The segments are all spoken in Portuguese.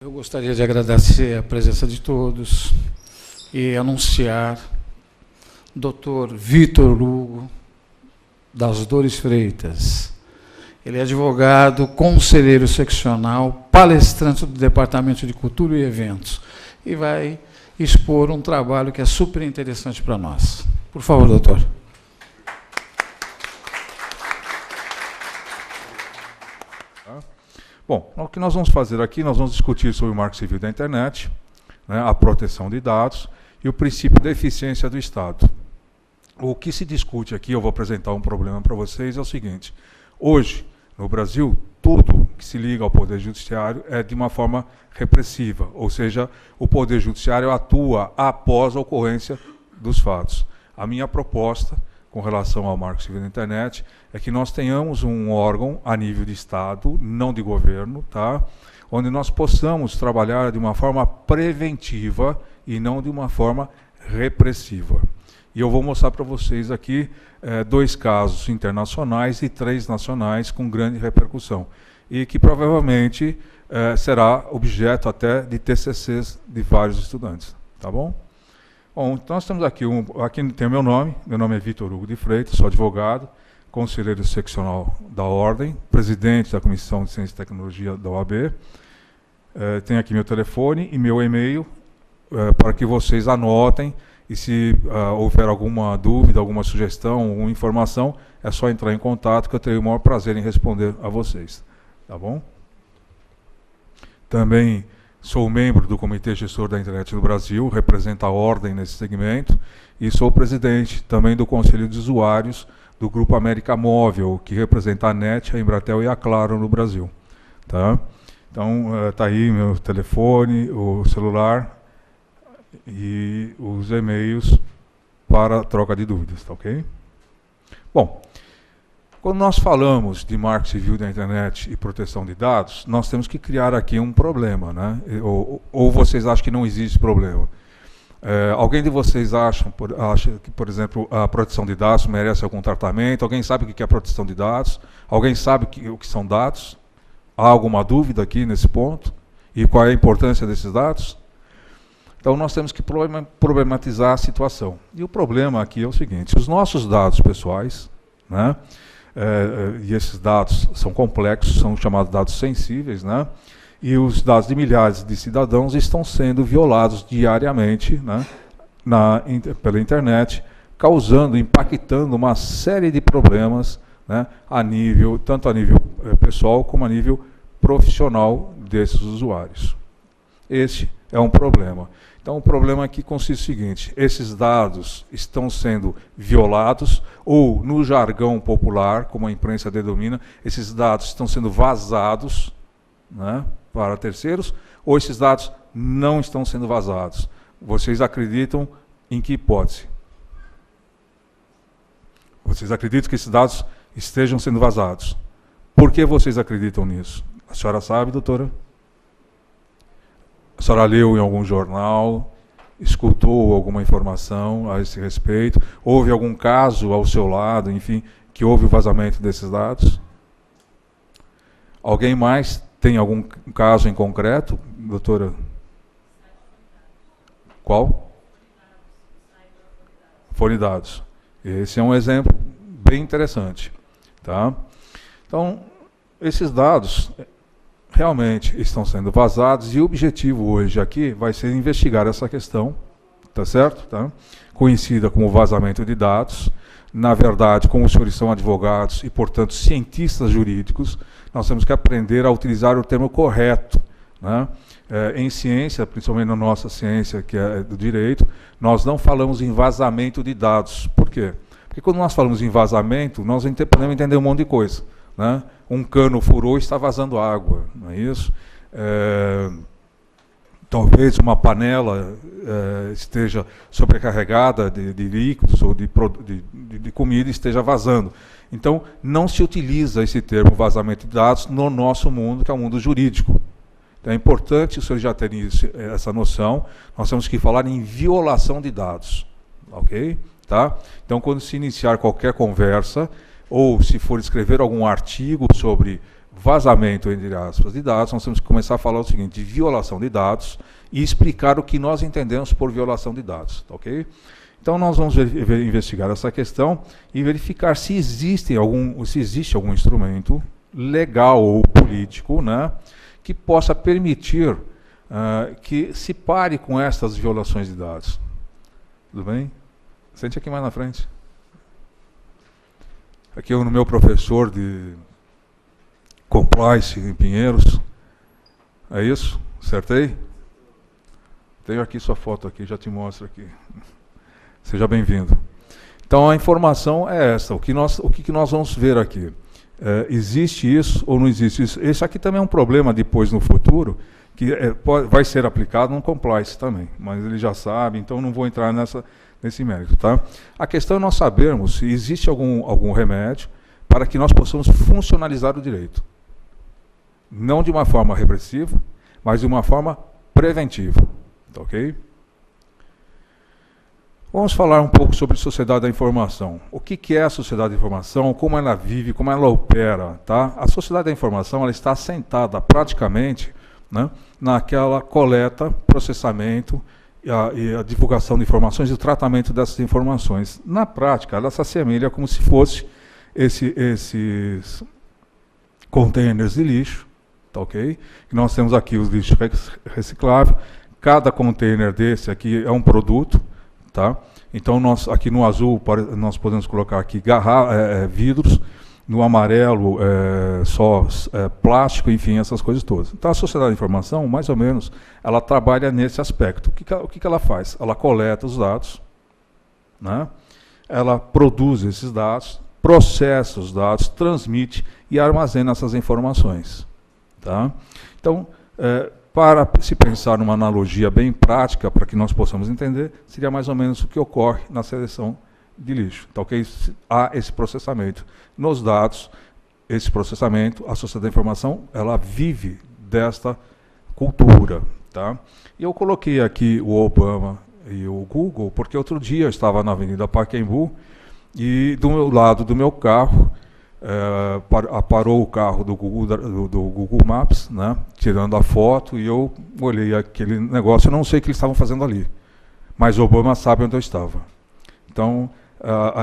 Eu gostaria de agradecer a presença de todos e anunciar Dr. Vitor Hugo das Dores Freitas. Ele é advogado, conselheiro seccional, palestrante do Departamento de Cultura e Eventos e vai expor um trabalho que é super interessante para nós. Por favor, doutor. Bom, o que nós vamos fazer aqui, nós vamos discutir sobre o Marco Civil da Internet, né, a proteção de dados e o princípio da eficiência do Estado. O que se discute aqui, eu vou apresentar um problema para vocês, é o seguinte. Hoje, no Brasil, tudo que se liga ao Poder Judiciário é de uma forma repressiva, ou seja, o Poder Judiciário atua após a ocorrência dos fatos. A minha proposta, com relação ao Marco Civil da Internet, é que nós tenhamos um órgão a nível de Estado, não de governo, tá? Onde nós possamos trabalhar de uma forma preventiva e não de uma forma repressiva. E eu vou mostrar para vocês aqui 2 casos internacionais e 3 nacionais com grande repercussão. E que provavelmente será objeto até de TCCs de vários estudantes. Tá bom? Bom, então nós temos aqui, aqui tem o meu nome é Vitor Hugo de Freitas, sou advogado, conselheiro seccional da Ordem, presidente da Comissão de Ciência e Tecnologia da OAB. Tenho aqui meu telefone e meu e-mail para que vocês anotem e se houver alguma dúvida, alguma sugestão, alguma informação, é só entrar em contato que eu terei o maior prazer em responder a vocês. Tá bom? Também sou membro do Comitê Gestor da Internet do Brasil, represento a Ordem nesse segmento, e sou presidente também do Conselho de Usuários do Grupo América Móvel, que representa a NET, a Embratel e a Claro no Brasil. Tá? Então, está aí meu telefone, o celular e os e-mails para troca de dúvidas, tá ok? Bom, quando nós falamos de Marco Civil da Internet e proteção de dados, nós temos que criar aqui um problema, né? Ou vocês acham que não existe problema? Alguém de vocês acha que, por exemplo, a proteção de dados merece algum tratamento? Alguém sabe o que é proteção de dados? Alguém sabe o que são dados? Há alguma dúvida aqui nesse ponto? E qual é a importância desses dados? Então, nós temos que problematizar a situação. E o problema aqui é o seguinte, os nossos dados pessoais, né? E esses dados são complexos, são chamados dados sensíveis, né? E os dados de milhares de cidadãos estão sendo violados diariamente, né? Pela internet, impactando uma série de problemas, né? Tanto a nível pessoal como a nível profissional desses usuários. Esse é um problema. Então, o problema aqui consiste no seguinte, esses dados estão sendo violados, ou, no jargão popular, como a imprensa denomina, esses dados estão sendo vazados, né, para terceiros, ou esses dados não estão sendo vazados. Vocês acreditam em que hipótese? Vocês acreditam que esses dados estejam sendo vazados? Por que vocês acreditam nisso? A senhora sabe, doutora? A senhora leu em algum jornal, escutou alguma informação a esse respeito? Houve algum caso ao seu lado, enfim, que houve o vazamento desses dados? Alguém mais tem algum caso em concreto, doutora? Qual? Fonidados. Esse é um exemplo bem interessante. Tá? Então, esses dados realmente estão sendo vazados e o objetivo hoje aqui vai ser investigar essa questão, tá certo? Tá? Conhecida como vazamento de dados. Na verdade, como os senhores são advogados e, portanto, cientistas jurídicos, nós temos que aprender a utilizar o termo correto, né? Em ciência, principalmente na nossa ciência, que é do direito, nós não falamos em vazamento de dados. Por quê? Porque quando nós falamos em vazamento, nós podemos entender um monte de coisa. Né? Um cano furou e está vazando água, não é isso? Talvez uma panela esteja sobrecarregada de líquidos ou de comida e esteja vazando. Então, não se utiliza esse termo vazamento de dados no nosso mundo, que é o mundo jurídico. Então, é importante os senhores já terem essa noção. Nós temos que falar em violação de dados. Ok? Tá? Então, quando se iniciar qualquer conversa, ou se for escrever algum artigo sobre vazamento, entre aspas, de dados, nós temos que começar a falar o seguinte, de violação de dados e explicar o que nós entendemos por violação de dados, tá, ok? Então nós vamos investigar essa questão e verificar se existe algum instrumento legal ou político, né, que possa permitir que se pare com essas violações de dados. Tudo bem? Sente aqui mais na frente. Aqui no meu professor de Compliance em Pinheiros. É isso? Acertei? Tenho aqui sua foto aqui, já te mostro aqui. Seja bem-vindo. Então a informação é essa. O que nós vamos ver aqui? Existe isso ou não existe isso? Esse aqui também é um problema depois no futuro, que vai ser aplicado no compliance também, mas ele já sabe, então não vou entrar nesse mérito. Tá? A questão é nós sabermos se existe algum remédio para que nós possamos funcionalizar o direito. Não de uma forma repressiva, mas de uma forma preventiva. Tá, ok? Vamos falar um pouco sobre sociedade da informação. O que é a sociedade da informação, como ela vive, como ela opera. Tá? A sociedade da informação ela está assentada praticamente, né, naquela coleta, processamento e a divulgação de informações e o tratamento dessas informações. Na prática, ela se assemelha como se fosse esses containers de lixo, tá, ok? E nós temos aqui os lixos recicláveis. Cada container desse aqui é um produto, tá? Então nós aqui no azul nós podemos colocar aqui vidros, no amarelo só plástico, enfim, essas coisas todas. Então a sociedade da informação, mais ou menos, ela trabalha nesse aspecto. O que ela faz? Ela coleta os dados, né? Ela produz esses dados, processa os dados, transmite e armazena essas informações. Tá? Então, para se pensar numa analogia bem prática, para que nós possamos entender, seria mais ou menos o que ocorre na seleção de lixo. Tá, okay? Há esse processamento. Nos dados, esse processamento, a sociedade da informação, ela vive desta cultura. Tá? E eu coloquei aqui o Obama e o Google, porque outro dia eu estava na Avenida Pacaembu e do meu lado do meu carro, parou o carro do Google Maps, né, tirando a foto, e eu olhei aquele negócio, eu não sei o que eles estavam fazendo ali, mas o Obama sabe onde eu estava. Então,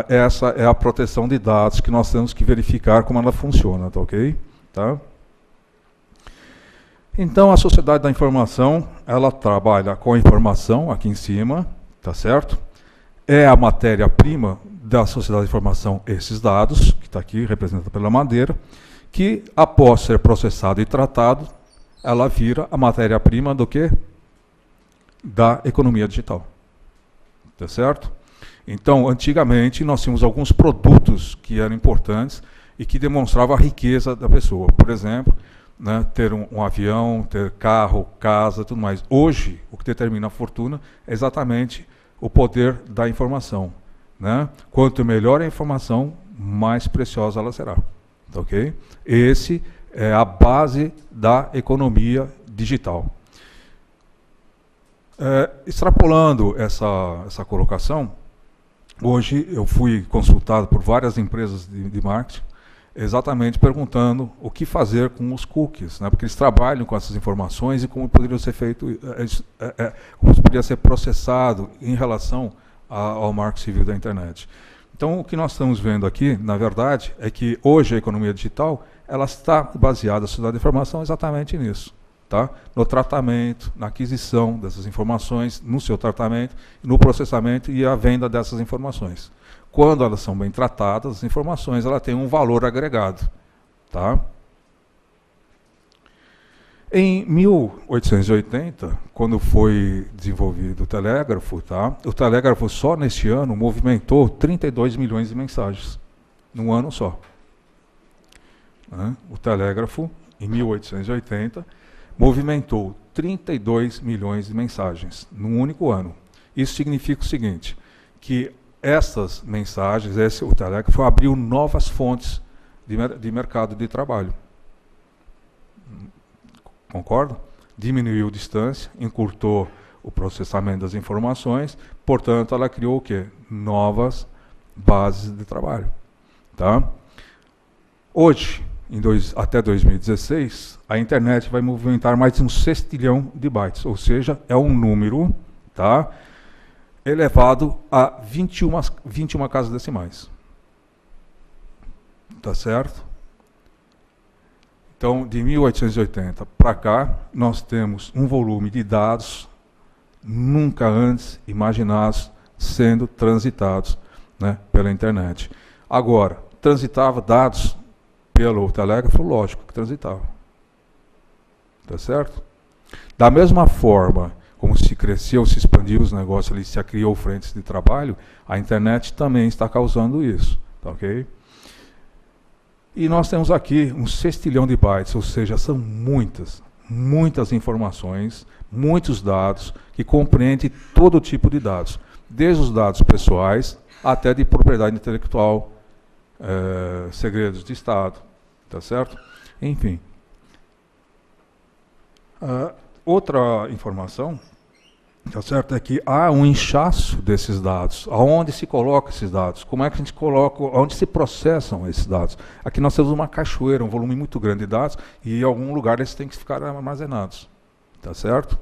essa é a proteção de dados que nós temos que verificar como ela funciona, tá, ok? Tá? Então, a sociedade da informação, ela trabalha com a informação aqui em cima, tá certo? É a matéria-prima da sociedade da informação, esses dados, que está aqui, representado pela madeira, que, após ser processado e tratado, ela vira a matéria-prima do quê? Da economia digital. Tá certo? Então, antigamente, nós tínhamos alguns produtos que eram importantes e que demonstravam a riqueza da pessoa. Por exemplo, né, ter um avião, ter carro, casa, tudo mais. Hoje, o que determina a fortuna é exatamente o poder da informação. Né? Quanto melhor a informação, mais preciosa ela será. Tá, ok? Esse é a base da economia digital. Extrapolando essa colocação, hoje eu fui consultado por várias empresas de marketing, exatamente perguntando o que fazer com os cookies, né? Porque eles trabalham com essas informações e como poderia ser feito, como poderia ser processado em relação ao marco civil da internet. Então, o que nós estamos vendo aqui, na verdade, é que hoje a economia digital ela está baseada, a sociedade da informação, exatamente nisso. Tá? No tratamento, na aquisição dessas informações, no seu tratamento, no processamento e a venda dessas informações. Quando elas são bem tratadas, as informações ela têm um valor agregado. Tá? Em 1880, quando foi desenvolvido o telégrafo, tá? O telégrafo só neste ano movimentou 32 milhões de mensagens, num ano só. Né? O telégrafo, em 1880, movimentou 32 milhões de mensagens num único ano. Isso significa o seguinte, que essas mensagens, o telégrafo abriu novas fontes de mercado de trabalho. Concorda? Diminuiu a distância, encurtou o processamento das informações, portanto, ela criou o quê? Novas bases de trabalho. Tá? Hoje, até 2016, a internet vai movimentar mais de um sextilhão de bytes, ou seja, é um número, tá, elevado a 21 casas decimais. Tá certo? Então, de 1880 para cá, nós temos um volume de dados nunca antes imaginados sendo transitados, né, pela internet. Agora, transitava dados pelo telégrafo? Lógico que transitava. Tá certo? Da mesma forma como se cresceu, se expandiu os negócios ali, se criou frentes de trabalho, a internet também está causando isso. Tá ok? E nós temos aqui um sextilhão de bytes, ou seja, são muitas informações, muitos dados, que compreendem todo tipo de dados, desde os dados pessoais até de propriedade intelectual, segredos de Estado, tá certo? Enfim. Outra informação, tá certo, é que há um inchaço desses dados. Aonde se coloca esses dados? Como é que a gente coloca, onde se processam esses dados? Aqui nós temos uma cachoeira, um volume muito grande de dados, e em algum lugar eles têm que ficar armazenados, tá certo?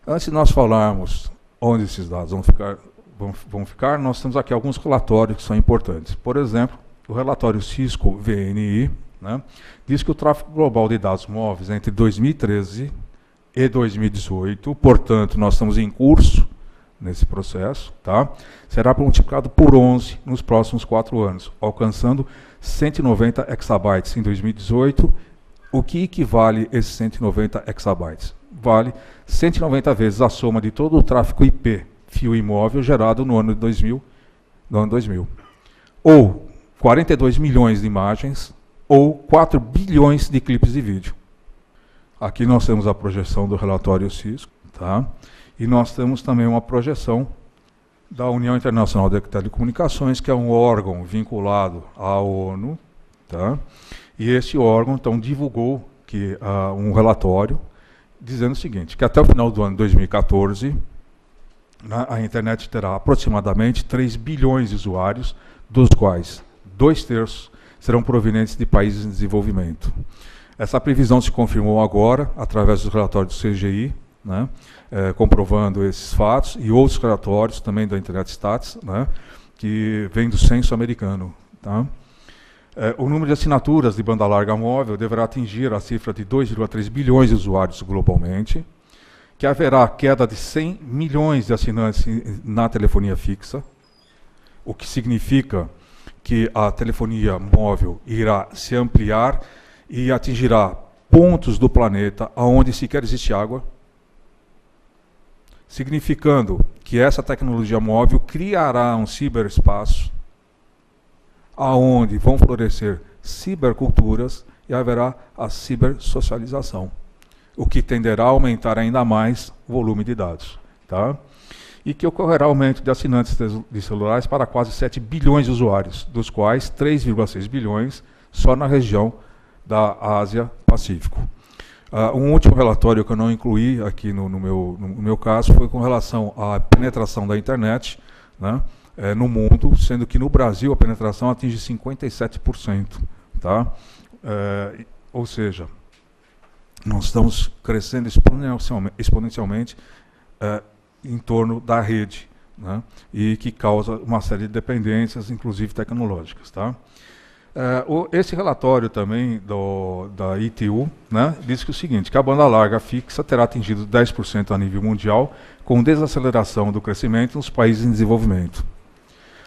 Antes de nós falarmos onde esses dados vão ficar, nós temos aqui alguns relatórios que são importantes. Por exemplo, o relatório Cisco VNI, né, diz que o tráfego global de dados móveis entre 2013 e 2018, portanto, nós estamos em curso nesse processo, tá, será multiplicado por 11 nos próximos 4 anos, alcançando 190 exabytes em 2018. O que equivale a esses 190 exabytes? Vale 190 vezes a soma de todo o tráfego IP, fio imóvel, gerado no ano 2000, ou 42 milhões de imagens, ou 4 bilhões de clipes de vídeo. Aqui nós temos a projeção do relatório Cisco, tá? E nós temos também uma projeção da União Internacional de Telecomunicações, que é um órgão vinculado à ONU, tá? E esse órgão, então, divulgou um relatório dizendo o seguinte, que até o final do ano 2014, a internet terá aproximadamente 3 bilhões de usuários, dos quais 2/3 serão provenientes de países em desenvolvimento. Essa previsão se confirmou agora, através do relatório do CGI, né, comprovando esses fatos, e outros relatórios também da Internet Stats, né, que vem do censo americano. Tá? O número de assinaturas de banda larga móvel deverá atingir a cifra de 2,3 bilhões de usuários globalmente, que haverá queda de 100 milhões de assinantes na telefonia fixa, o que significa que a telefonia móvel irá se ampliar e atingirá pontos do planeta onde sequer existe água, significando que essa tecnologia móvel criará um ciberespaço aonde vão florescer ciberculturas e haverá a cibersocialização, o que tenderá a aumentar ainda mais o volume de dados. Tá? E que ocorrerá aumento de assinantes de celulares para quase 7 bilhões de usuários, dos quais 3,6 bilhões só na região da Ásia-Pacífico. Um último relatório que eu não incluí aqui no meu caso foi com relação à penetração da internet, né, no mundo, sendo que no Brasil a penetração atinge 57%. Tá? Ou seja, nós estamos crescendo exponencialmente em torno da rede, né, e que causa uma série de dependências, inclusive tecnológicas. Tá? Esse relatório também da ITU, né, diz que o seguinte, que a banda larga fixa terá atingido 10% a nível mundial, com desaceleração do crescimento nos países em desenvolvimento.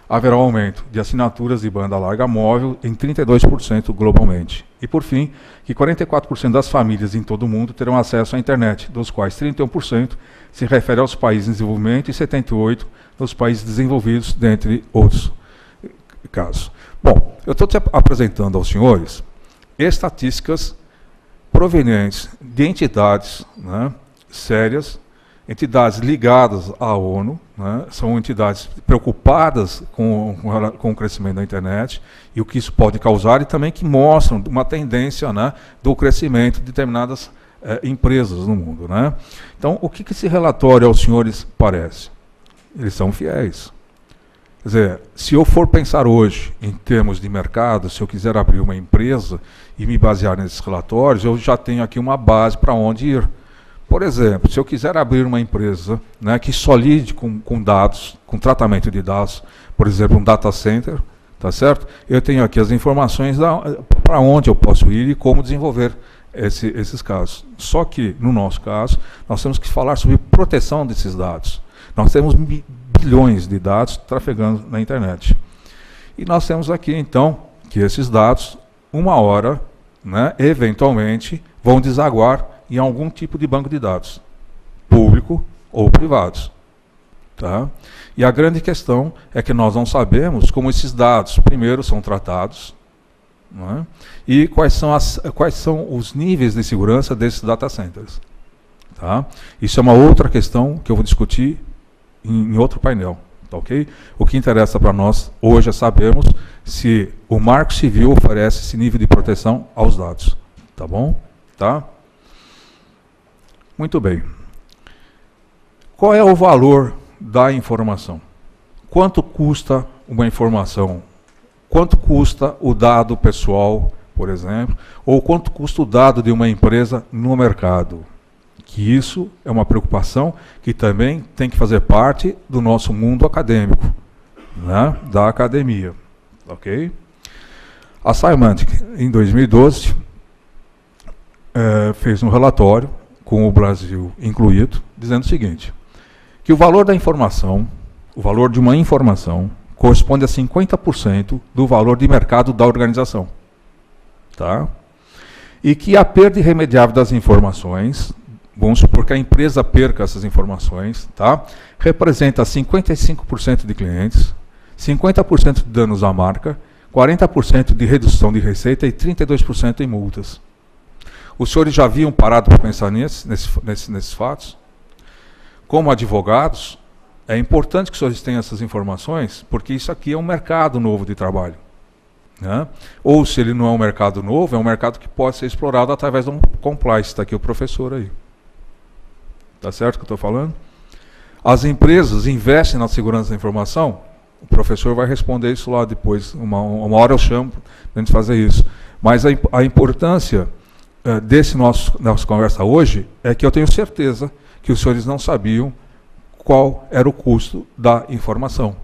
Haverá um aumento de assinaturas de banda larga móvel em 32% globalmente. E, por fim, que 44% das famílias em todo o mundo terão acesso à internet, dos quais 31% se refere aos países em desenvolvimento e 78% nos países desenvolvidos, dentre outros casos. Bom, eu estou apresentando aos senhores estatísticas provenientes de entidades, né, sérias, entidades ligadas à ONU, né, são entidades preocupadas com o crescimento da internet e o que isso pode causar, e também que mostram uma tendência, né, do crescimento de determinadas empresas no mundo. Né. Então, o que esse relatório aos senhores parece? Eles são fiéis. Quer dizer, se eu for pensar hoje em termos de mercado, se eu quiser abrir uma empresa e me basear nesses relatórios, eu já tenho aqui uma base para onde ir. Por exemplo, se eu quiser abrir uma empresa, né, que só lide com dados, com tratamento de dados, por exemplo, um data center, tá certo? Eu tenho aqui as informações para onde eu posso ir e como desenvolver esses casos. Só que, no nosso caso, nós temos que falar sobre proteção desses dados. Nós temos bilhões de dados trafegando na internet. E nós temos aqui, então, que esses dados, uma hora, né, eventualmente, vão desaguar em algum tipo de banco de dados, público ou privados. Tá? E a grande questão é que nós não sabemos como esses dados, primeiro, são tratados, né, e quais são os níveis de segurança desses data centers. Tá? Isso é uma outra questão que eu vou discutir em outro painel. Tá, okay? O que interessa para nós hoje é sabermos se o Marco Civil oferece esse nível de proteção aos dados. Tá bom? Tá? Muito bem. Qual é o valor da informação? Quanto custa uma informação? Quanto custa o dado pessoal, por exemplo? Ou quanto custa o dado de uma empresa no mercado? Que isso é uma preocupação que também tem que fazer parte do nosso mundo acadêmico, né, da academia. Ok? A Symantec, em 2012, fez um relatório, com o Brasil incluído, dizendo o seguinte, que o valor da informação, o valor de uma informação, corresponde a 50% do valor de mercado da organização. Tá? E que a perda irremediável das informações, vamos supor que a empresa perca essas informações, tá? Representa 55% de clientes, 50% de danos à marca, 40% de redução de receita e 32% em multas. Os senhores já haviam parado para pensar nesses fatos? Como advogados, é importante que os senhores tenham essas informações, porque isso aqui é um mercado novo de trabalho. Né? Ou, se ele não é um mercado novo, é um mercado que pode ser explorado através de um compliance. Está aqui o professor aí. Está certo o que eu estou falando? As empresas investem na segurança da informação? O professor vai responder isso lá depois. Uma hora eu chamo para a gente fazer isso. Mas a importância desse nossa conversa hoje é que eu tenho certeza que os senhores não sabiam qual era o custo da informação.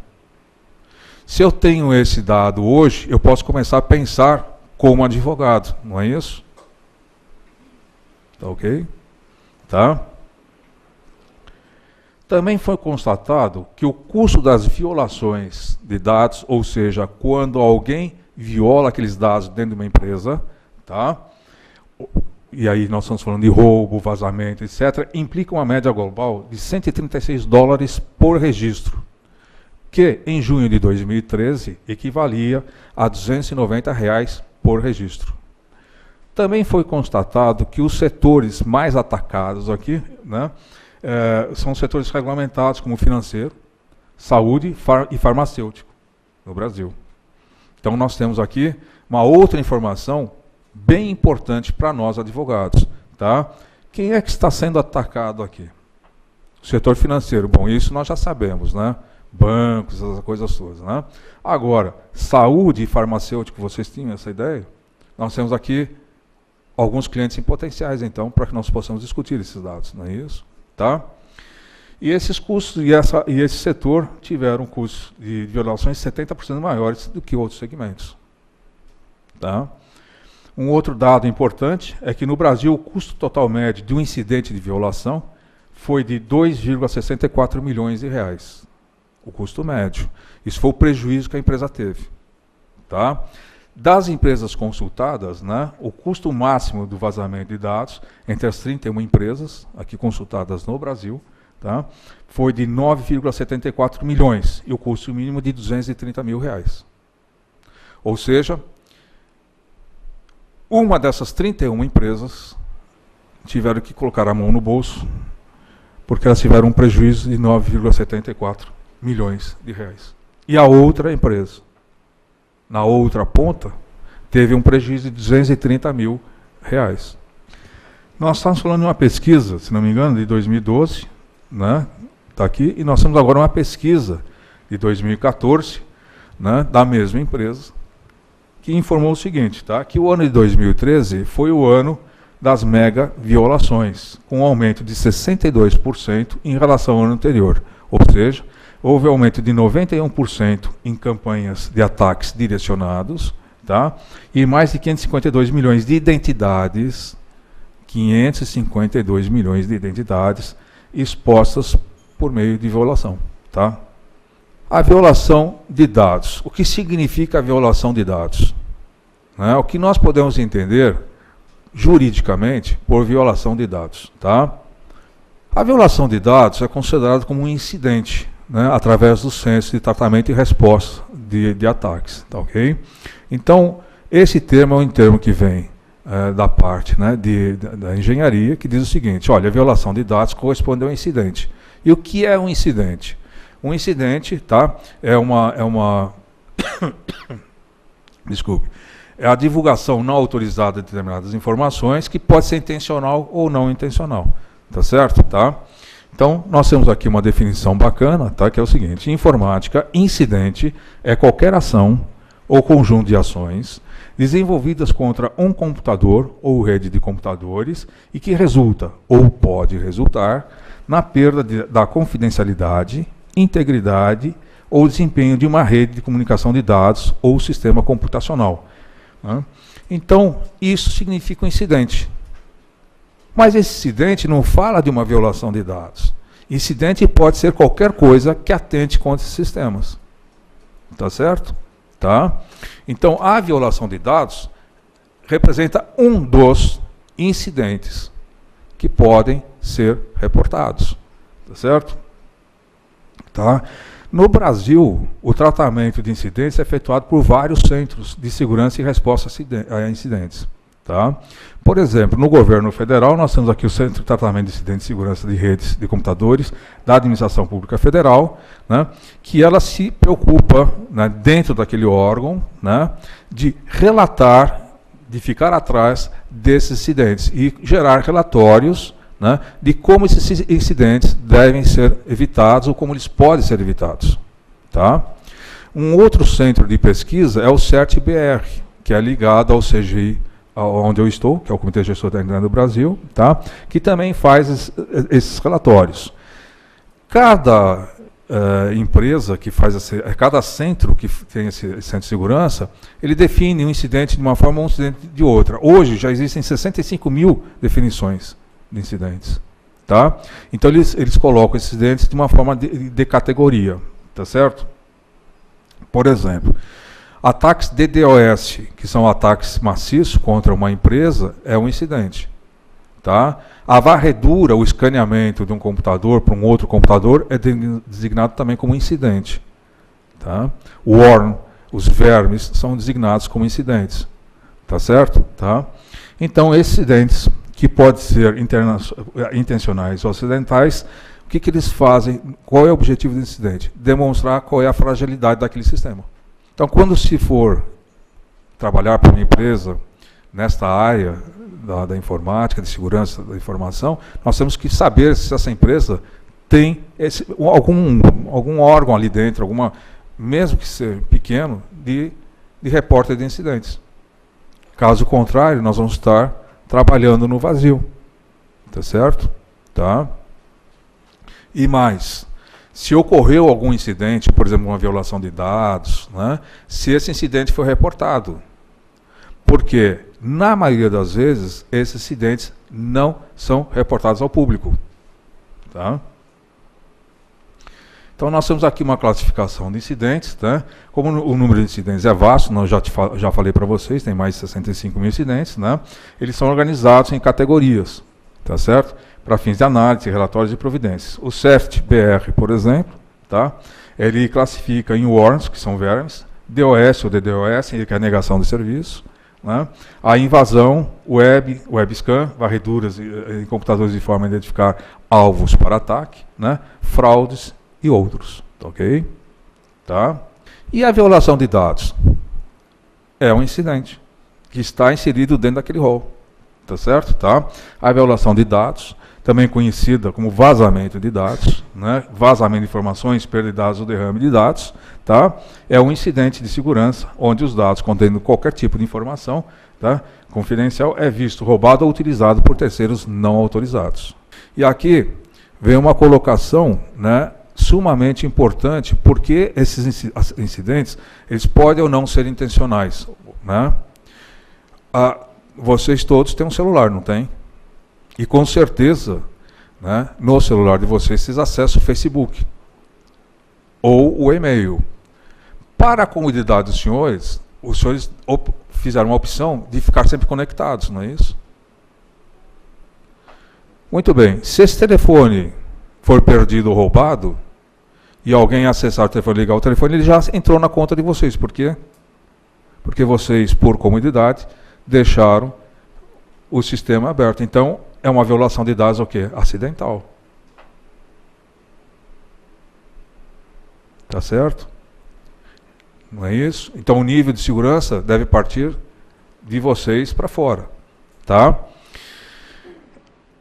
Se eu tenho esse dado hoje, eu posso começar a pensar como advogado, não é isso? Tá ok? Tá? Também foi constatado que o custo das violações de dados, ou seja, quando alguém viola aqueles dados dentro de uma empresa, tá? E aí nós estamos falando de roubo, vazamento, etc., implica uma média global de $136 por registro, que em junho de 2013 equivalia a R$290 por registro. Também foi constatado que os setores mais atacados aqui, né, são setores regulamentados como financeiro, saúde e farmacêutico no Brasil. Então nós temos aqui uma outra informação bem importante para nós advogados. Tá? Quem é que está sendo atacado aqui? O setor financeiro. Bom, isso nós já sabemos, né? Bancos, essas coisas todas. Né? Agora, saúde e farmacêutico, vocês tinham essa ideia? Nós temos aqui alguns clientes em potenciais, então, para que nós possamos discutir esses dados, não é isso? Tá? E esses custos e esse setor tiveram custos de violações 70% maiores do que outros segmentos. Tá? Um outro dado importante é que no Brasil o custo total médio de um incidente de violação foi de 2,64 milhões de reais. O custo médio. Isso foi o prejuízo que a empresa teve. Tá? Das empresas consultadas, né, o custo máximo do vazamento de dados entre as 31 empresas aqui consultadas no Brasil, tá, foi de 9,74 milhões e o custo mínimo de R$230 mil. Ou seja, uma dessas 31 empresas tiveram que colocar a mão no bolso porque elas tiveram um prejuízo de 9,74 milhões de reais. E a outra empresa, na outra ponta, teve um prejuízo de R$230 mil. Nós estamos falando de uma pesquisa, se não me engano, de 2012, né? Está aqui, e nós temos agora uma pesquisa de 2014, né, da mesma empresa, que informou o seguinte, tá, que o ano de 2013 foi o ano das mega violações, com um aumento de 62% em relação ao ano anterior. Ou seja, houve aumento de 91% em campanhas de ataques direcionados, tá, e mais de 552 milhões de identidades, 552 milhões de identidades expostas por meio de violação. Tá? A violação de dados. O que significa a violação de dados? Né? O que nós podemos entender juridicamente por violação de dados. Tá? A violação de dados é considerada como um incidente, né, através do Censo de Tratamento e Resposta de ataques. Tá, okay? Então, esse termo é um termo que vem da parte, né, da engenharia, que diz o seguinte: olha, a violação de dados corresponde a um incidente. E o que é um incidente? Um incidente, tá, é desculpe, é a divulgação não autorizada de determinadas informações, que pode ser intencional ou não intencional. Tá certo? Tá? Então, nós temos aqui uma definição bacana, tá, que é o seguinte: em informática, incidente é qualquer ação ou conjunto de ações desenvolvidas contra um computador ou rede de computadores e que resulta, ou pode resultar, na perda da confidencialidade, integridade ou desempenho de uma rede de comunicação de dados ou sistema computacional. Né? Então, isso significa um incidente. Mas esse incidente não fala de uma violação de dados. Incidente pode ser qualquer coisa que atente contra esses sistemas. Tá certo? Tá? Então, a violação de dados representa um dos incidentes que podem ser reportados. Tá certo? Tá? No Brasil, o tratamento de incidentes é efetuado por vários centros de segurança e resposta a incidentes. Tá? Por exemplo, no governo federal, nós temos aqui o Centro de Tratamento de Incidentes e Segurança de Redes de Computadores da Administração Pública Federal, né, que ela se preocupa, né, dentro daquele órgão, né, de relatar, de ficar atrás desses incidentes e gerar relatórios, né, de como esses incidentes devem ser evitados ou como eles podem ser evitados. Tá? Um outro centro de pesquisa é o CERT-BR, que é ligado ao CGI, onde eu estou, que é o Comitê Gestor da Internet do Brasil, tá? Que também faz esses relatórios. Cada empresa que faz cada centro que tem esse centro de segurança, ele define um incidente de uma forma ou um incidente de outra. Hoje já existem 65 mil definições de incidentes. Tá? Então eles colocam esses incidentes de uma forma de categoria. Tá certo? Por exemplo, ataques DDoS, que são ataques maciços contra uma empresa, é um incidente. Tá? A varredura, o escaneamento de um computador para um outro computador é designado também como incidente. Tá? O worm, os vermes, são designados como incidentes. Tá certo? Tá? Então, esses incidentes, que podem ser intencionais ou acidentais, o que eles fazem? Qual é o objetivo do incidente? Demonstrar qual é a fragilidade daquele sistema. Então, quando se for trabalhar para uma empresa nesta área da informática, de segurança da informação, nós temos que saber se essa empresa tem algum órgão ali dentro, mesmo que seja pequeno, de repórter de incidentes. Caso contrário, nós vamos estar trabalhando no vazio. Tá certo? Tá? E mais, se ocorreu algum incidente, por exemplo, uma violação de dados, né, se esse incidente foi reportado. Porque, na maioria das vezes, esses incidentes não são reportados ao público. Tá? Então, nós temos aqui uma classificação de incidentes. Tá? Como o número de incidentes é vasto, já falei para vocês, tem mais de 65 mil incidentes, né? Eles são organizados em categorias, tá certo? Para fins de análise, relatórios e providências. O CERT-BR, por exemplo, tá? Ele classifica em worms, que são vermes, DOS ou DDoS, que é a negação de serviço, né? A invasão, webscan, varreduras em computadores de forma a identificar alvos para ataque, né? Fraudes e outros. Tá, ok? Tá? E a violação de dados? É um incidente que está inserido dentro daquele rol. Tá certo? Tá? A violação de dados também conhecida como vazamento de dados, né? Vazamento de informações, perda de dados ou derrame de dados, tá? É um incidente de segurança onde os dados contendo qualquer tipo de informação, tá, confidencial é visto roubado ou utilizado por terceiros não autorizados. E aqui vem uma colocação, né, sumamente importante, porque esses incidentes eles podem ou não ser intencionais, né? Vocês todos têm um celular, não tem? E com certeza, né, no celular de vocês acessam o Facebook ou o e-mail. Para a comodidade dos senhores, os senhores fizeram uma opção de ficar sempre conectados, não é isso? Muito bem. Se esse telefone for perdido ou roubado, e alguém acessar o telefone, ligar o telefone, ele já entrou na conta de vocês. Por quê? Porque vocês, por comodidade, deixaram o sistema aberto. Então, é uma violação de dados o quê? Acidental. Tá certo? Não é isso? Então, o nível de segurança deve partir de vocês para fora. Tá?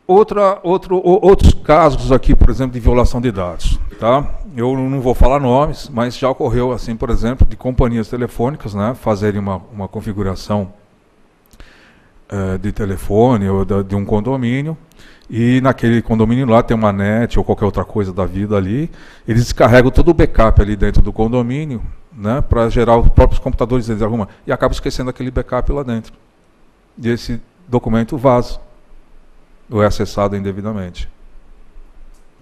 Outros casos aqui, por exemplo, de violação de dados. Tá? Eu não vou falar nomes, mas já ocorreu, assim, por exemplo, de companhias telefônicas, né, fazerem uma configuração de telefone ou de um condomínio, e naquele condomínio lá tem uma net ou qualquer outra coisa da vida ali, eles descarregam todo o backup ali dentro do condomínio, né, para gerar os próprios computadores deles arrumam, e acabam esquecendo aquele backup lá dentro. E esse documento vaza, ou é acessado indevidamente.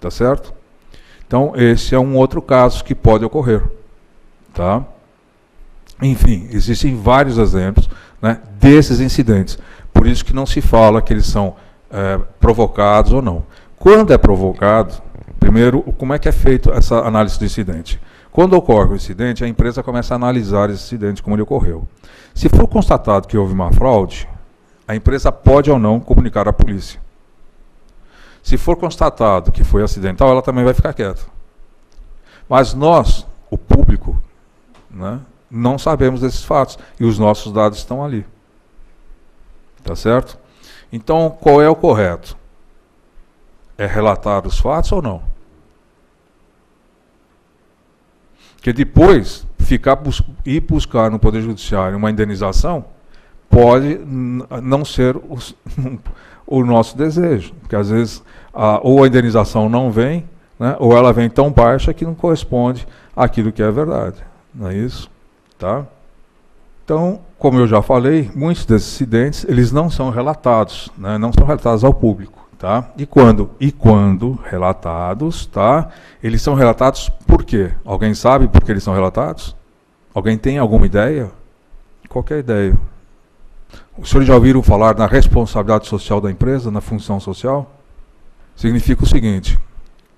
Tá certo? Então, esse é um outro caso que pode ocorrer. Tá? Enfim, existem vários exemplos, né, desses incidentes. Por isso que não se fala que eles são provocados ou não. Quando é provocado, primeiro, como é que é feita essa análise do incidente? Quando ocorre o incidente, a empresa começa a analisar esse incidente, como ele ocorreu. Se for constatado que houve uma fraude, a empresa pode ou não comunicar à polícia. Se for constatado que foi acidental, ela também vai ficar quieta. Mas nós, o público, né, não sabemos desses fatos, e os nossos dados estão ali. Tá certo? Então, qual é o correto? É relatar os fatos ou não? Porque depois, ir buscar no Poder Judiciário uma indenização pode não ser o nosso desejo. Porque às vezes ou a indenização não vem, né, ou ela vem tão baixa que não corresponde àquilo que é verdade. Não é isso? Tá? Então, como eu já falei, muitos desses incidentes eles não são relatados, né, não são relatados ao público. Tá? E quando relatados, tá? Eles são relatados por quê? Alguém sabe por que eles são relatados? Alguém tem alguma ideia? Qualquer ideia. Os senhores já ouviram falar na responsabilidade social da empresa, na função social? Significa o seguinte,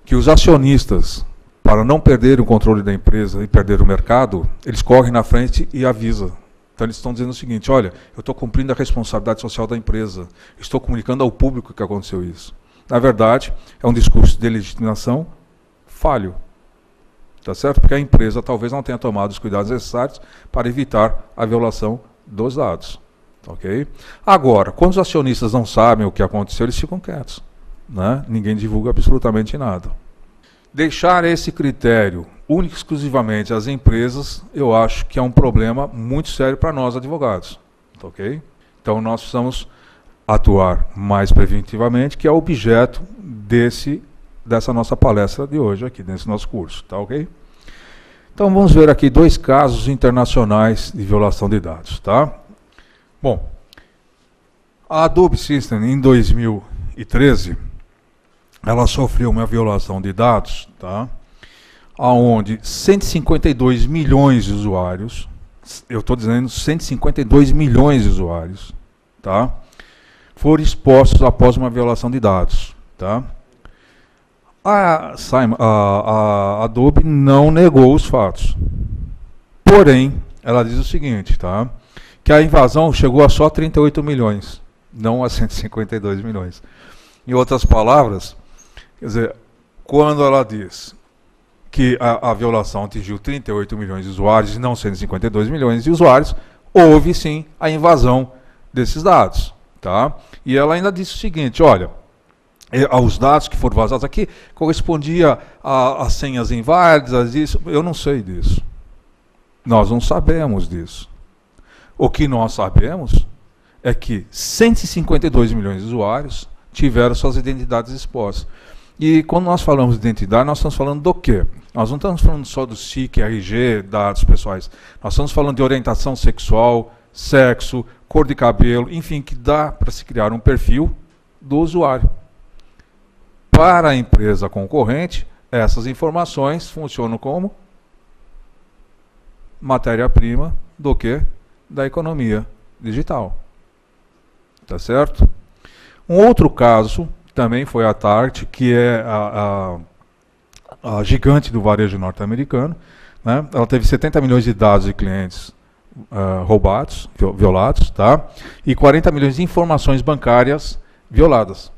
que os acionistas, para não perderem o controle da empresa e perder o mercado, eles correm na frente e avisam. Então eles estão dizendo o seguinte, olha, eu estou cumprindo a responsabilidade social da empresa, estou comunicando ao público que aconteceu isso. Na verdade, é um discurso de legitimação falho. Tá certo? Porque a empresa talvez não tenha tomado os cuidados necessários para evitar a violação dos dados. Ok? Agora, quando os acionistas não sabem o que aconteceu, eles ficam quietos. Né? Ninguém divulga absolutamente nada. Deixar esse critério único e exclusivamente às empresas, eu acho que é um problema muito sério para nós, advogados. Ok? Então, nós precisamos atuar mais preventivamente, que é o objeto dessa nossa palestra de hoje, aqui, desse nosso curso. Tá ok? Então, vamos ver aqui 2 casos internacionais de violação de dados. Tá? Bom, a Adobe Systems, em 2013, ela sofreu uma violação de dados, tá? Onde 152 milhões de usuários, eu estou dizendo 152 milhões de usuários, tá? Foram expostos após uma violação de dados. Tá? A Adobe não negou os fatos. Porém, ela diz o seguinte, tá? Que a invasão chegou a só 38 milhões, não a 152 milhões. Em outras palavras, quer dizer, quando ela diz que a violação atingiu 38 milhões de usuários e não 152 milhões de usuários, houve sim a invasão desses dados. Tá? E ela ainda disse o seguinte, olha, aos dados que foram vazados aqui, correspondia a senhas inválidas, isso, eu não sei disso. Nós não sabemos disso. O que nós sabemos é que 152 milhões de usuários tiveram suas identidades expostas. E quando nós falamos de identidade, nós estamos falando do quê? Nós não estamos falando só do SIC, RG, dados pessoais. Nós estamos falando de orientação sexual, sexo, cor de cabelo, enfim, que dá para se criar um perfil do usuário. Para a empresa concorrente, essas informações funcionam como matéria-prima do quê? Da economia digital. Tá certo? Um outro caso também foi a Target, que é a gigante do varejo norte-americano, né? Ela teve 70 milhões de dados de clientes roubados, violados, tá? E 40 milhões de informações bancárias violadas,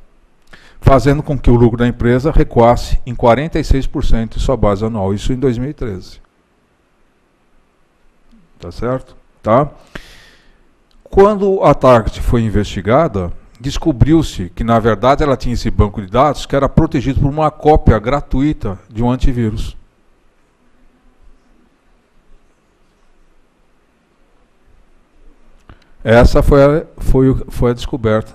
fazendo com que o lucro da empresa recuasse em 46% de sua base anual, isso em 2013. Tá certo? Tá? Quando a Target foi investigada, descobriu-se que, na verdade, ela tinha esse banco de dados que era protegido por uma cópia gratuita de um antivírus. Essa foi a descoberta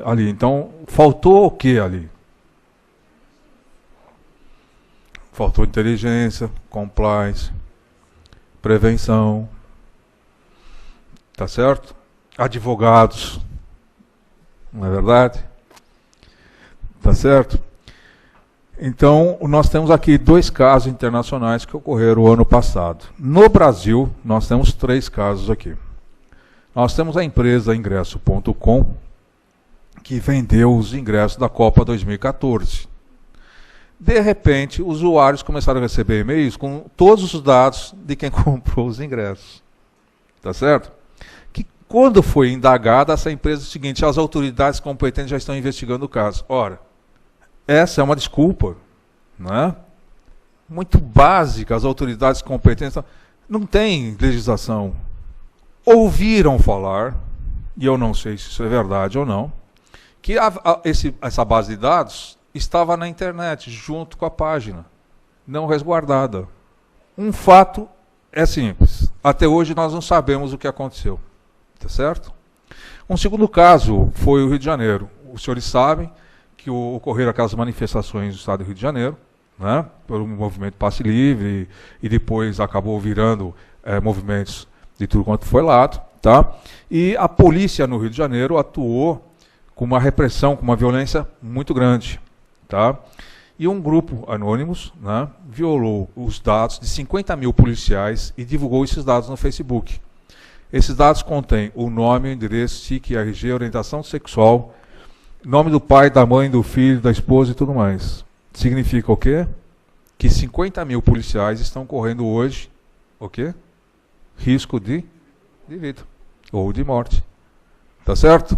ali. Então, faltou o que ali? Faltou inteligência, compliance, prevenção, tá certo? Advogados, não é verdade? Tá certo? Então, nós temos aqui 2 casos internacionais que ocorreram o ano passado. No Brasil, nós temos 3 casos aqui. Nós temos a empresa Ingresso.com, que vendeu os ingressos da Copa 2014. De repente, os usuários começaram a receber e-mails com todos os dados de quem comprou os ingressos. Tá certo? Que quando foi indagada, essa empresa é o seguinte: as autoridades competentes já estão investigando o caso. Ora, essa é uma desculpa, né? Muito básica. As autoridades competentes não tem legislação. Ouviram falar, e eu não sei se isso é verdade ou não, que essa base de dados estava na internet, junto com a página, não resguardada. Um fato é simples. Até hoje nós não sabemos o que aconteceu. Tá certo? Um segundo caso foi o Rio de Janeiro. Os senhores sabem que ocorreram aquelas manifestações do estado do Rio de Janeiro, né, pelo movimento Passe Livre, e depois acabou virando movimentos de tudo quanto foi lado, tá? E a polícia no Rio de Janeiro atuou com uma repressão, com uma violência muito grande, tá? E um grupo anônimos, né, violou os dados de 50 mil policiais e divulgou esses dados no Facebook. Esses dados contêm o nome, o endereço, SIC, RG, orientação sexual, nome do pai, da mãe, do filho, da esposa e tudo mais. Significa o quê? Que 50 mil policiais estão correndo hoje, o quê? Risco de vida ou de morte. Tá certo?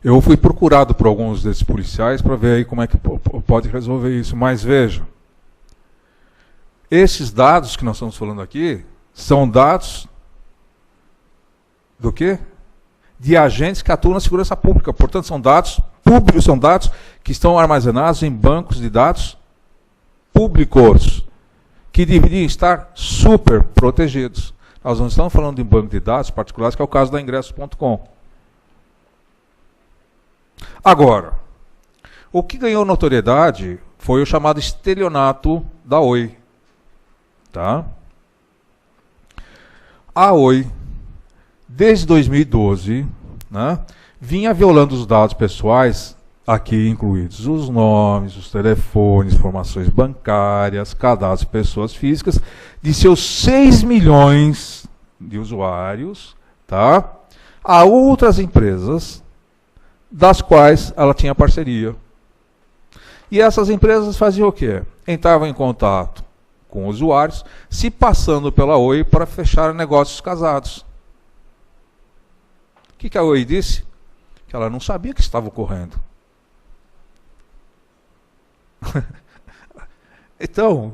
Eu fui procurado por alguns desses policiais para ver aí como é que pode resolver isso. Mas veja, esses dados que nós estamos falando aqui são dados do quê? De agentes que atuam na segurança pública. Portanto, são dados públicos, são dados que estão armazenados em bancos de dados públicos, que deveriam estar super protegidos. Nós não estamos falando de um banco de dados particulares, que é o caso da Ingresso.com. Agora, o que ganhou notoriedade foi o chamado estelionato da Oi. Tá? A Oi, desde 2012, né, vinha violando os dados pessoais, aqui incluídos os nomes, os telefones, informações bancárias, cadastros de pessoas físicas, de seus 6 milhões de usuários, tá, a outras empresas, das quais ela tinha parceria. E essas empresas faziam o quê? Entravam em contato com usuários, se passando pela Oi para fechar negócios casados. O que a Oi disse? Que ela não sabia que estava ocorrendo. Então,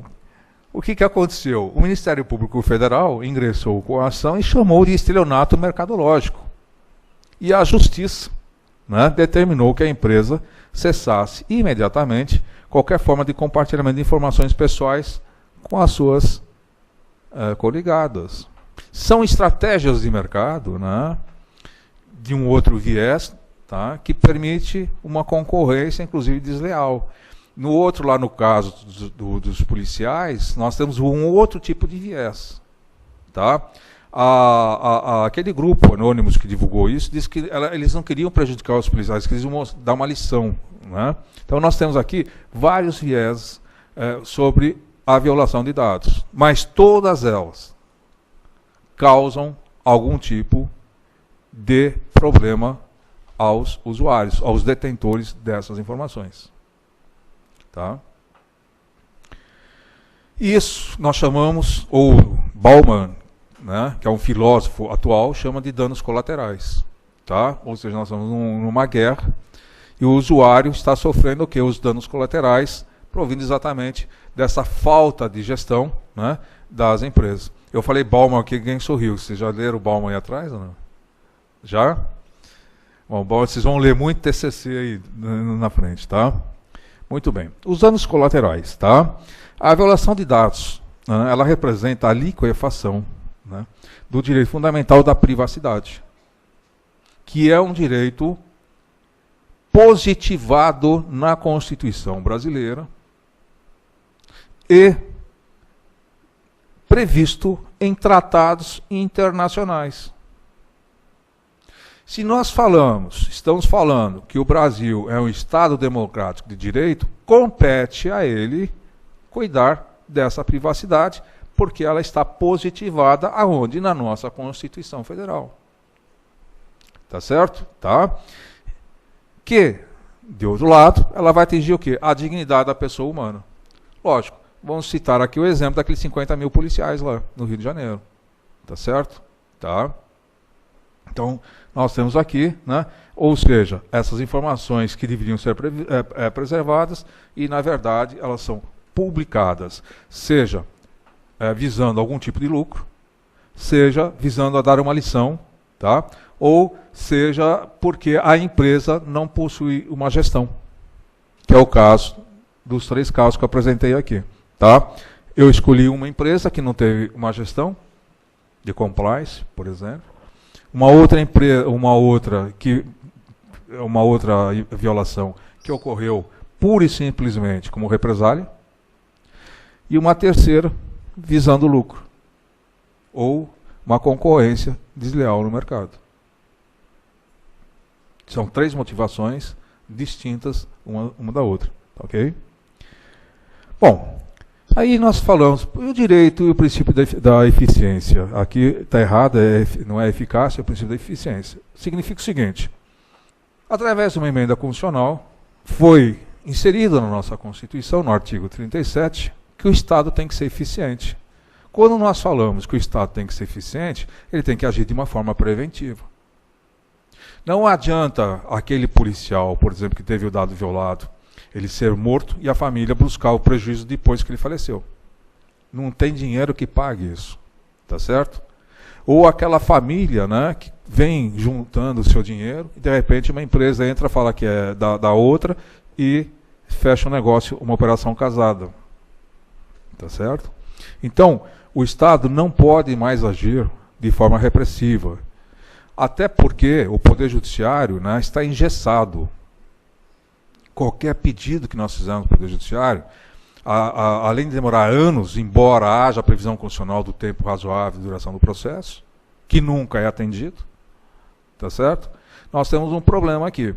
o que aconteceu? O Ministério Público Federal ingressou com a ação e chamou de estelionato mercadológico. E a Justiça, né, determinou que a empresa cessasse imediatamente qualquer forma de compartilhamento de informações pessoais com as suas coligadas. São estratégias de mercado, né, de um outro viés, tá, que permite uma concorrência, inclusive desleal. No outro, lá no caso dos policiais, nós temos um outro tipo de viés. Tá? Aquele grupo anônimos que divulgou isso disse que eles não queriam prejudicar os policiais, que eles iam dar uma lição. Né? Então nós temos aqui vários viés sobre a violação de dados, mas todas elas causam algum tipo de problema aos usuários, aos detentores dessas informações. Tá? Isso nós chamamos, ou Bauman, né, que é um filósofo atual, chama de danos colaterais. Tá? Ou seja, nós estamos numa guerra e o usuário está sofrendo o quê? Os danos colaterais, provindo exatamente dessa falta de gestão, né, das empresas. Eu falei Bauman aqui, ninguém sorriu. Vocês já leram o Bauman aí atrás ou não? Já? Bom, vocês vão ler muito TCC aí na frente, tá? Muito bem. Os danos colaterais, tá? A violação de dados, né, ela representa a liquefação, né, do direito fundamental da privacidade, que é um direito positivado na Constituição brasileira e previsto em tratados internacionais. Se nós estamos falando que o Brasil é um Estado democrático de direito, compete a ele cuidar dessa privacidade, porque ela está positivada aonde? Na nossa Constituição Federal. Tá certo? Tá? Que, de outro lado, ela vai atingir o quê? A dignidade da pessoa humana. Lógico, vamos citar aqui o exemplo daqueles 50 mil policiais lá no Rio de Janeiro. Tá certo? Tá? Então, nós temos aqui, né, ou seja, essas informações que deveriam ser preservadas e, na verdade, elas são publicadas, seja visando algum tipo de lucro, seja visando a dar uma lição, tá? Ou seja porque a empresa não possui uma gestão, que é o caso dos 3 casos que eu apresentei aqui. Tá? Eu escolhi uma empresa que não teve uma gestão de compliance, por exemplo. Uma outra violação que ocorreu pura e simplesmente como represália. E uma terceira visando lucro. Ou uma concorrência desleal no mercado. São 3 motivações distintas uma da outra. Ok? Bom, aí nós falamos, o direito e o princípio da eficiência. Aqui está errado, não é eficácia, é o princípio da eficiência. Significa o seguinte, através de uma emenda constitucional, foi inserido na nossa Constituição, no artigo 37, que o Estado tem que ser eficiente. Quando nós falamos que o Estado tem que ser eficiente, ele tem que agir de uma forma preventiva. Não adianta aquele policial, por exemplo, que teve o dado violado, ele ser morto e a família buscar o prejuízo depois que ele faleceu. Não tem dinheiro que pague isso, tá certo? Ou aquela família, né, que vem juntando o seu dinheiro e de repente uma empresa entra, fala que é da outra e fecha um negócio, uma operação casada, tá certo? Então, o Estado não pode mais agir de forma repressiva, até porque o Poder Judiciário, né, está engessado. Qualquer pedido que nós fizermos para o Poder Judiciário, além de demorar anos, embora haja previsão constitucional do tempo razoável de duração do processo, que nunca é atendido, tá certo? Nós temos um problema aqui.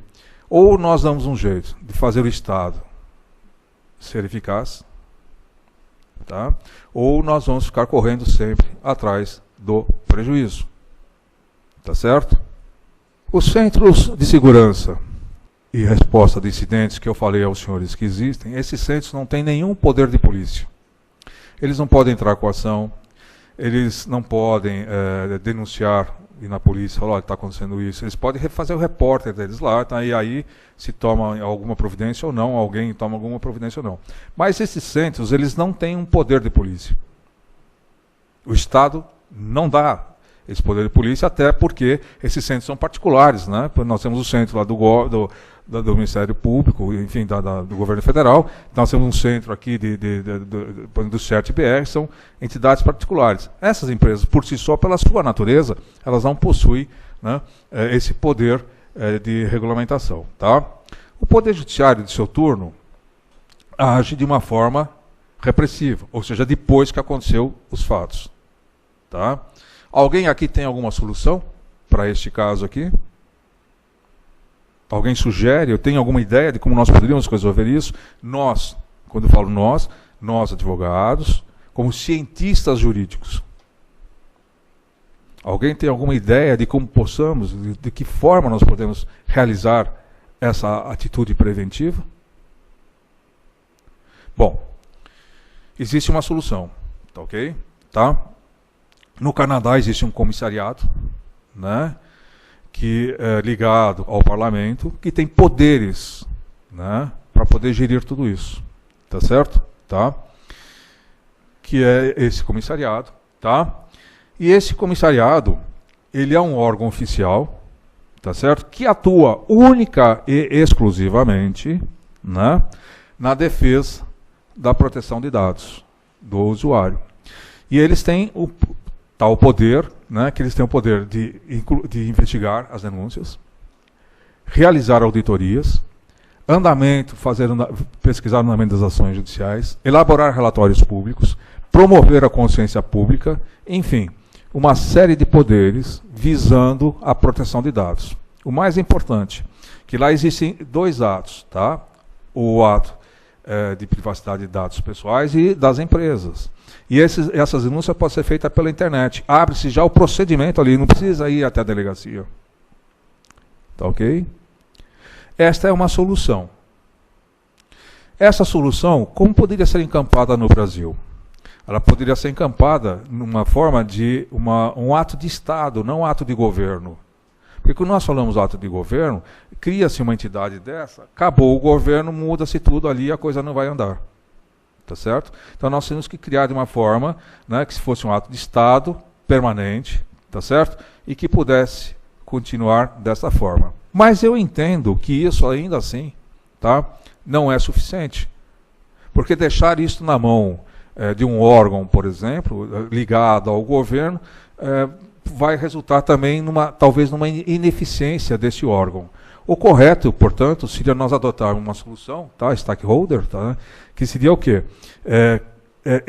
Ou nós damos um jeito de fazer o Estado ser eficaz, tá? Ou nós vamos ficar correndo sempre atrás do prejuízo, tá certo? Os centros de segurança e resposta de incidentes que eu falei aos senhores que existem, esses centros não têm nenhum poder de polícia. Eles não podem entrar com ação, eles não podem denunciar e na polícia falar, olha, está acontecendo isso. Eles podem fazer o repórter deles lá, tá? E aí se toma alguma providência ou não, alguém toma alguma providência ou não. Mas esses centros, eles não têm um poder de polícia. O Estado não dá esse poder de polícia, até porque esses centros são particulares, né? Nós temos o centro lá do Ministério Público, enfim, do Governo Federal, nós temos um centro aqui do CERT-BR, são entidades particulares. Essas empresas, por si só, pela sua natureza, elas não possuem, né, esse poder de regulamentação. Tá? O Poder Judiciário, de seu turno, age de uma forma repressiva, ou seja, depois que aconteceu os fatos. Tá? Alguém aqui tem alguma solução para este caso aqui? Alguém sugere? Eu tenho alguma ideia de como nós poderíamos resolver isso? Nós, quando eu falo nós advogados, como cientistas jurídicos. Alguém tem alguma ideia de como possamos, de que forma nós podemos realizar essa atitude preventiva? Bom, existe uma solução, tá ok? Tá? No Canadá existe um comissariado, né, que é ligado ao parlamento, que tem poderes, né, para poder gerir tudo isso, tá certo? Tá? Que é esse comissariado, tá? E esse comissariado, ele é um órgão oficial, tá certo? Que atua única e exclusivamente, né, na defesa da proteção de dados do usuário. E eles têm o tal poder, né, que eles têm o poder de investigar as denúncias, realizar auditorias, pesquisar o andamento das ações judiciais, elaborar relatórios públicos, promover a consciência pública, enfim, uma série de poderes visando a proteção de dados. O mais importante, que lá existem dois atos, tá? O ato de privacidade de dados pessoais e das empresas. E essas denúncias podem ser feitas pela internet. Abre-se já o procedimento ali, não precisa ir até a delegacia. Tá ok? Esta é uma solução. Essa solução, como poderia ser encampada no Brasil? Ela poderia ser encampada numa forma de um ato de Estado, não um ato de governo. Porque quando nós falamos ato de governo, cria-se uma entidade dessa, acabou o governo, muda-se tudo ali e a coisa não vai andar. Tá certo? Então nós temos que criar de uma forma, né, que se fosse um ato de Estado permanente, tá certo? E que pudesse continuar dessa forma. Mas eu entendo que isso ainda assim, tá, não é suficiente. Porque deixar isso na mão de um órgão, por exemplo, ligado ao governo, vai resultar também talvez numa ineficiência desse órgão. O correto, portanto, seria nós adotarmos uma solução, tá, stakeholder, tá, que seria o quê?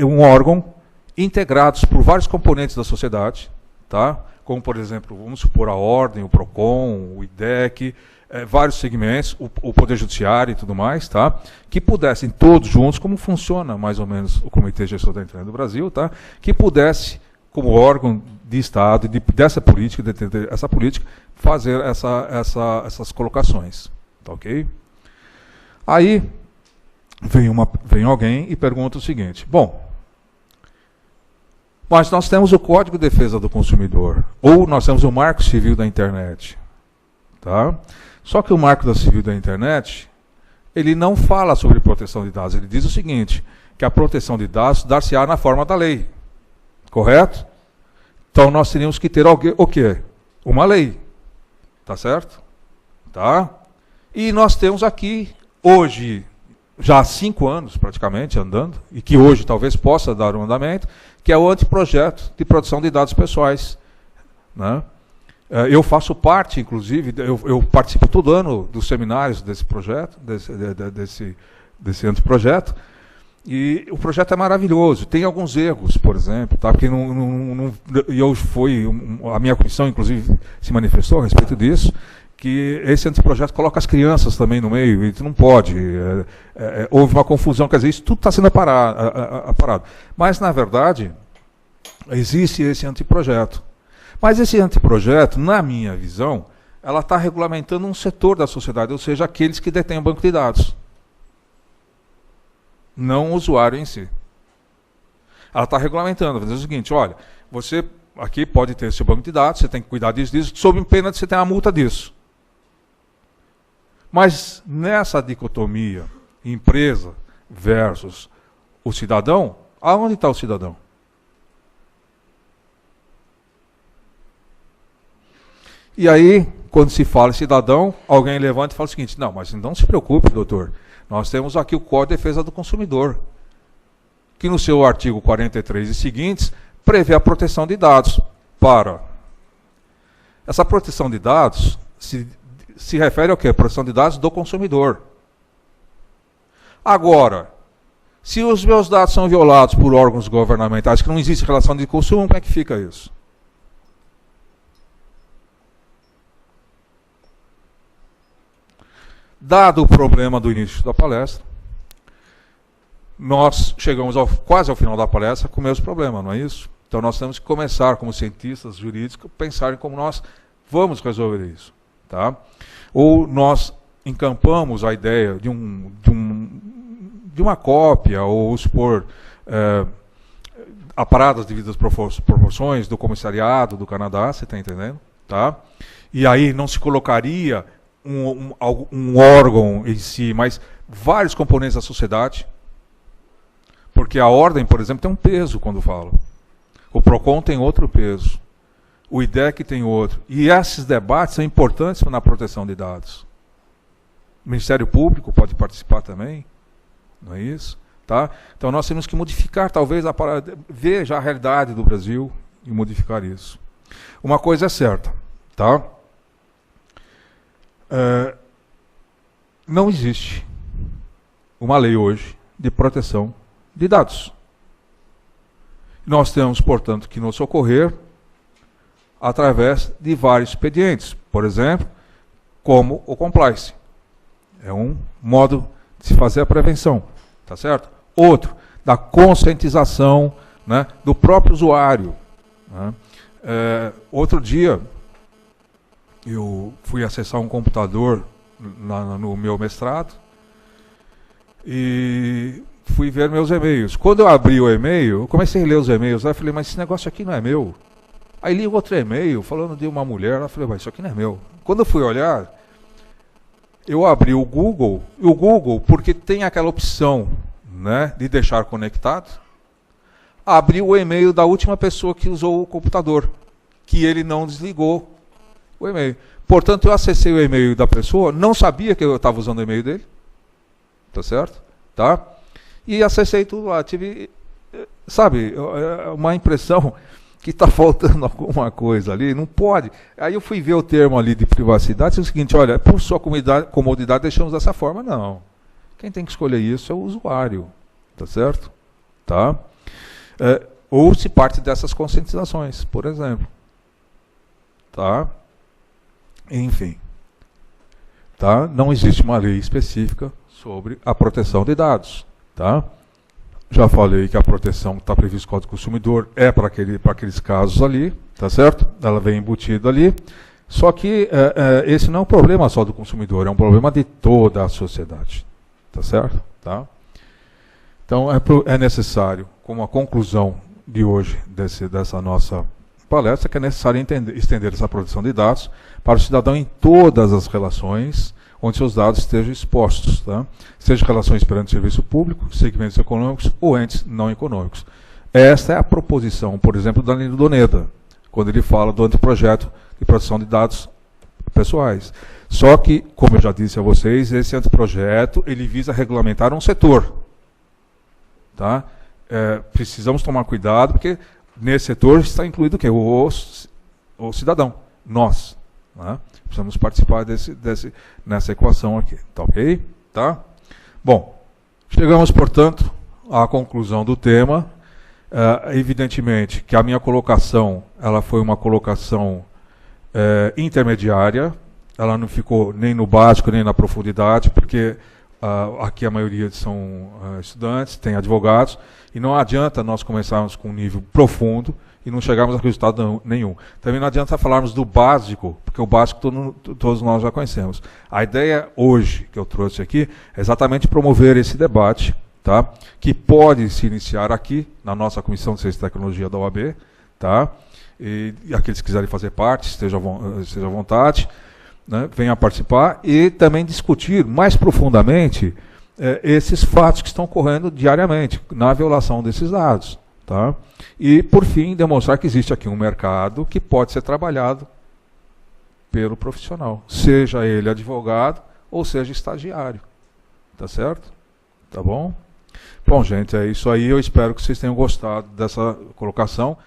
Um órgão integrados por vários componentes da sociedade, tá, como, por exemplo, vamos supor a Ordem, o PROCON, o IDEC, vários segmentos, o Poder Judiciário e tudo mais, tá, que pudessem todos juntos, como funciona mais ou menos o Comitê Gestor da Internet do Brasil, tá, que pudesse, como órgão de Estado, dessa política, essa política, fazer essas colocações. Tá ok? Aí vem alguém e pergunta o seguinte: bom, mas nós temos o Código de Defesa do Consumidor, ou nós temos o Marco Civil da Internet. Tá? Só que o Marco Civil da Internet, ele não fala sobre proteção de dados, ele diz o seguinte, que a proteção de dados dar-se-á na forma da lei. Correto? Então nós teríamos que ter o quê? Uma lei. Tá certo? Tá? E nós temos aqui, hoje, já há 5 anos praticamente andando, e que hoje talvez possa dar um andamento, que é o anteprojeto de proteção de dados pessoais. Né? Eu faço parte, inclusive, eu participo todo ano dos seminários desse projeto, desse anteprojeto, e o projeto é maravilhoso. Tem alguns erros, por exemplo, tá? Porque a minha comissão, inclusive, se manifestou a respeito disso, que esse anteprojeto coloca as crianças também no meio, e tu não pode. Houve uma confusão, quer dizer, isso tudo está sendo aparado. Mas, na verdade, existe esse anteprojeto. Mas esse anteprojeto, na minha visão, ela está regulamentando um setor da sociedade, ou seja, aqueles que detêm o banco de dados. Não o usuário em si. Ela está regulamentando, vai dizer o seguinte, olha, você aqui pode ter seu banco de dados, você tem que cuidar disso, sob pena de você ter uma multa disso. Mas nessa dicotomia, empresa versus o cidadão, aonde está o cidadão? E aí, quando se fala em cidadão, alguém levanta e fala o seguinte: não, mas não se preocupe, doutor, nós temos aqui o Código de Defesa do Consumidor, que no seu artigo 43 e seguintes prevê a proteção de dados. Essa proteção de dados se refere ao quê? Proteção de dados do consumidor. Agora, se os meus dados são violados por órgãos governamentais, que não existe relação de consumo, como é que fica isso? Dado o problema do início da palestra, nós chegamos quase ao final da palestra com o mesmo problema, não é isso? Então nós temos que começar, como cientistas jurídicos, pensar em como nós vamos resolver isso. Tá? Ou nós encampamos a ideia de uma cópia, ou supor aparadas devidas proporções do comissariado do Canadá, você está entendendo? Tá? E aí não se colocaria um órgão em si, mas vários componentes da sociedade, porque a ordem, por exemplo, tem um peso quando fala. O PROCON tem outro peso. O IDEC tem outro. E esses debates são importantes na proteção de dados. O Ministério Público pode participar também, não é isso? Tá? Então nós temos que modificar, talvez, ver já a realidade do Brasil e modificar isso. Uma coisa é certa, tá? Não existe uma lei hoje de proteção de dados. Nós temos, portanto, que nos socorrer através de vários expedientes. Por exemplo, como o compliance. É um modo de se fazer a prevenção. Tá certo? Outro, da conscientização, né, do próprio usuário. Né? Outro dia, eu fui acessar um computador no meu mestrado e fui ver meus e-mails. Quando eu abri o e-mail, eu comecei a ler os e-mails. Aí eu falei, mas esse negócio aqui não é meu. Aí li outro e-mail falando de uma mulher. Eu falei, mas isso aqui não é meu. Quando eu fui olhar, eu abri o Google, porque tem aquela opção, né, de deixar conectado, abri o e-mail da última pessoa que usou o computador, que ele não desligou o e-mail. Portanto, eu acessei o e-mail da pessoa, não sabia que eu estava usando o e-mail dele, tá certo? Tá? E acessei tudo lá. Tive, sabe, uma impressão que está faltando alguma coisa ali, não pode. Aí eu fui ver o termo ali de privacidade, é o seguinte, olha, por sua comodidade deixamos dessa forma, não. Quem tem que escolher isso é o usuário, tá certo? Tá? Ou se parte dessas conscientizações, por exemplo. Tá? Enfim. Tá? Não existe uma lei específica sobre a proteção de dados. Tá? Já falei que a proteção que está prevista no Código do Consumidor é para aqueles casos ali, tá certo? Ela vem embutida ali. Só que esse não é um problema só do consumidor, é um problema de toda a sociedade. Tá certo? Tá? Então é necessário, como a conclusão de hoje dessa nossa palestra, que é necessário estender essa proteção de dados para o cidadão em todas as relações onde seus dados estejam expostos, tá? Seja relações perante o serviço público, segmentos econômicos ou entes não econômicos. Esta é a proposição, por exemplo, da Danilo Doneda, quando ele fala do anteprojeto de proteção de dados pessoais. Só que, como eu já disse a vocês, esse anteprojeto ele visa regulamentar um setor. Tá? Precisamos tomar cuidado, porque nesse setor está incluído o quê? O cidadão, nós. Né? Precisamos participar nessa equação aqui. Tá ok? Tá? Bom, chegamos, portanto, à conclusão do tema. Evidentemente que a minha colocação ela foi uma colocação intermediária. Ela não ficou nem no básico, nem na profundidade, porque aqui a maioria são estudantes, tem advogados, e não adianta nós começarmos com um nível profundo e não chegarmos a resultado nenhum. Também não adianta falarmos do básico, porque o básico todos nós já conhecemos. A ideia hoje que eu trouxe aqui é exatamente promover esse debate, tá? Que pode se iniciar aqui, na nossa Comissão de Ciência e Tecnologia da OAB, tá? E aqueles que quiserem fazer parte, esteja à vontade, né? Venham participar e também discutir mais profundamente esses fatos que estão ocorrendo diariamente na violação desses dados. Tá? E, por fim, demonstrar que existe aqui um mercado que pode ser trabalhado pelo profissional, seja ele advogado ou seja estagiário. Tá certo? Tá bom? Bom, gente, é isso aí. Eu espero que vocês tenham gostado dessa colocação.